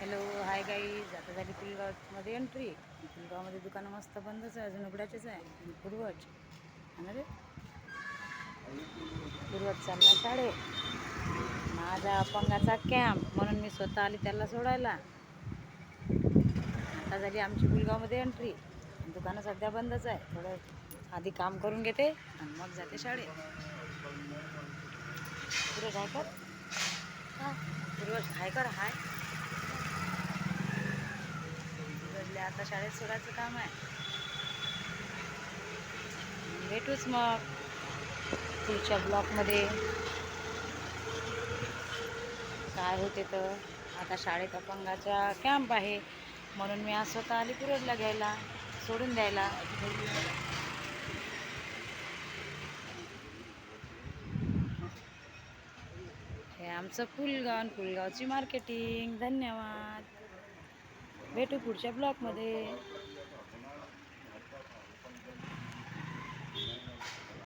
Hello hi guys. आता झाली पुलगावमध्ये entry. पुलगावमध्ये दुकानं मस्त बंदच आहे, अजून उघड्याचेच आहे. पूर्वज रे पूर्वज चालला शाळेत. माझा अपंगाचा कॅम्प म्हणून मी स्वतः आली त्याला सोडायला. आता झाली आमची पुलगावमध्ये एंट्री. दुकानं सध्या बंदच आहे. थोडं आधी काम करून घेते आणि मग जाते शाळेत. पूर्वज हाय कर, पूर्वज हाय कर, हाय. पूर्वजले आता शाळेत सोडायचं काम आहे. भेटूच मग पुढच्या ब्लॉकमध्ये. काय होते तर आता शाळेत अपंगाचा कॅम्प आहे म्हणून मी आज स्वतः आली पूर्वजला घ्यायला, सोडून द्यायला. हे आमचं पुलगाव, पुलगावची मार्केटिंग. धन्यवाद. भेटू पुढच्या ब्लॉकमध्ये.